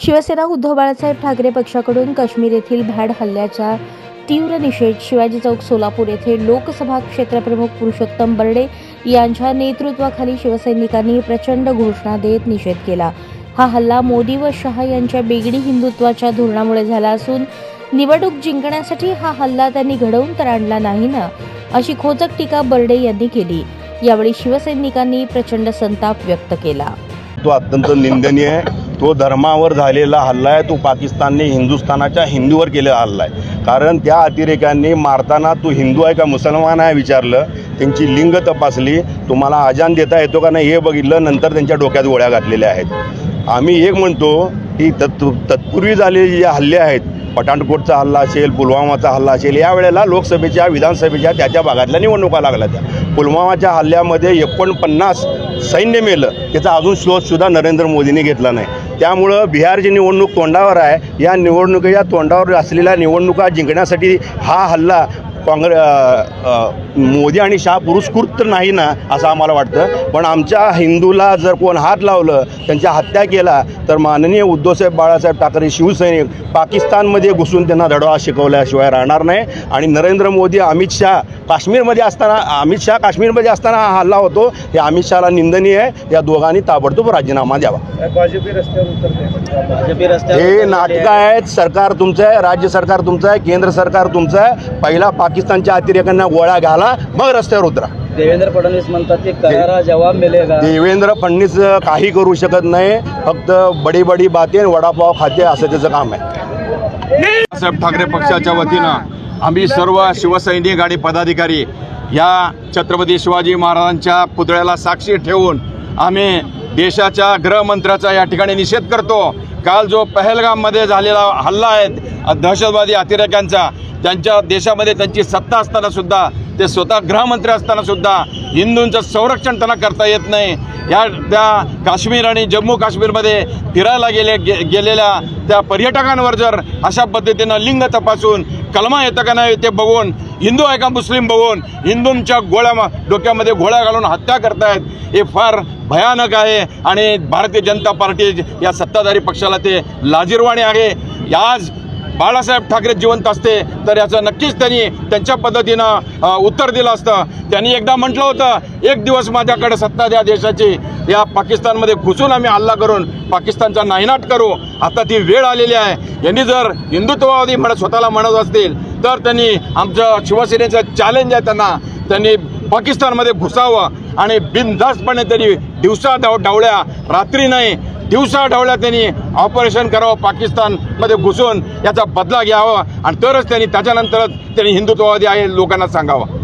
शिवसेना उद्धव बाळासाहेब ठाकरे पक्षाकडून काश्मीर येथील भ्याड हल्ल्याचा तीव्र निषेध शिवाजी चौक सोलापूर येथे लोकसभा क्षेत्रप्रमुख पुरुषोत्तम बर्डे यांच्या नेतृत्वाखाली शिवसैनिकांनी प्रचंड घोषणा देत निषेध केला। हा हल्ला मोदी व शहा यांच्या बेगडी हिंदुत्वाच्या धोरणामुळे झाला असून निवडणूक जिंकण्यासाठी हा हल्ला त्यांनी घडवून तर आणला नाही ना, अशी खोचक टीका बर्डे यांनी केली। यावेळी शिवसैनिकांनी प्रचंड संताप व्यक्त केला। तो अत्यंत निंदनीय आहे। तो धर्मावर झालेला हल्ला आहे। तो पाकिस्तानने हिंदुस्थानाच्या हिंदूवर केलेला हल्ला आहे। कारण त्या अतिरेक्यांनी मारताना तू हिंदू आहे का मुसलमान आहे विचारलं, त्यांची लिंग तपासली, तुम्हाला अजान देता येतो का नाही हे बघितलं, नंतर त्यांच्या डोक्यात गोळ्या घातलेल्या आहेत। आम्ही एक म्हणतो की तत्पूर्वी झालेले जे हल्ले आहेत, पठाणकोटचा हल्ला असेल, पुलवामाचा हल्ला असेल, यावेळेला लोकसभेच्या विधानसभेच्या त्या भागातल्या निवडणुका लागल्या। त्या पुलवामाच्या हल्ल्यामध्ये 49 सैन्य मेलं, त्याचा अजून शोधसुद्धा नरेंद्र मोदींनी घेतला नाही। त्यामुळं बिहारची निवडणूक तोंडावर आहे। या निवडणुकीच्या तोंडावर असलेल्या निवडणुका जिंकण्यासाठी हा हल्ला मोदी आणि शाह पुरस्कृत नाही ना, असं आम्हाला वाटतं। पण आमच्या हिंदूला जर कोण हात लावलं, त्यांच्या हत्या केला, तर माननीय उद्धवसाहेब बाळासाहेब ठाकरे शिवसैनिक पाकिस्तानमध्ये घुसून त्यांना धडा शिकवल्याशिवाय राहणार नाही। आणि नरेंद्र मोदी अमित शाह काश्मीरमध्ये असताना हा हल्ला होतो, हे अमित शहाला निंदनीय आहे। या दोघांनी ताबडतोब राजीनामा द्यावा। हे नाटकं आहेत। सरकार तुमचं आहे, राज्य सरकार तुमचं आहे, केंद्र सरकार तुमचं आहे। पहिला पाकिस्तानच्या अतिरेक्यांना गोळ्या घाला, मग रस्त्यावर उतरा। देवेंद्र फडणवीस म्हणतात की करारा जवाब मिळेगा। देवेंद्र फडणवीस काही करू शकत नाही, फक्त बडी बडी बातें वडापाव खाते असं त्याचं काम आहे। बाळासाहेब ठाकरे पक्षाच्या वतीनं आम्ही सर्व शिवसैनिक आणि पदाधिकारी या छत्रपती शिवाजी महाराजांच्या पुतळ्याला साक्षी ठेवून आम्ही देशाच्या गृहमंत्र्याचा या ठिकाणी निषेध करतो। काल जो पहलगाममध्ये झालेला हल्ला आहे दहशतवादी अतिरेक्यांचा, त्यांच्या देशामध्ये त्यांची सत्ता असताना सुद्धा, ते स्वतः गृहमंत्री असताना सुद्धा हिंदूंचं संरक्षण त्यांना करता येत नाही। त्या काश्मीर आणि जम्मू काश्मीरमध्ये फिरायला गेलेल्या त्या पर्यटकांवर जर अशा पद्धतीनं लिंग तपासून कलमा येतं का नाही ते बघून, हिंदू आहे का मुस्लिम बघून हिंदूंच्या डोक्यामध्ये गोळ्या घालून हत्या करतायत, हे फार भयानक आहे। आणि भारतीय जनता पार्टी या सत्ताधारी पक्षाला ते लाजिरवाणे आहे। आज बाळासाहेब ठाकरे जिवंत असते तर याचं नक्कीच त्यांनी त्यांच्या पद्धतीनं उत्तर दिलं असतं। त्यांनी एकदा म्हटलं होतं, एक दिवस माझ्याकडे सत्ता द्या देशाची, या पाकिस्तानमध्ये घुसून आम्ही हल्ला करून पाकिस्तानचा नायनाट करू। आता ती वेळ आलेली आहे। यांनी जर हिंदुत्ववादी स्वतःला म्हणत असतील तर त्यांनी आमचं शिवसेनेचं चॅलेंज आहे, त्यांनी पाकिस्तानमध्ये घुसावं आणि बिनधास्तपणे त्यांनी दिवसा ढवळ्या, रात्री नाही दिवसा ढवळ्या त्यांनी ऑपरेशन करावं, पाकिस्तानमध्ये घुसून याचा बदला घ्यावा, आणि तरच त्यांनी त्याच्यानंतरच त्यांनी हिंदुत्ववादी आहे लोकांना सांगावं।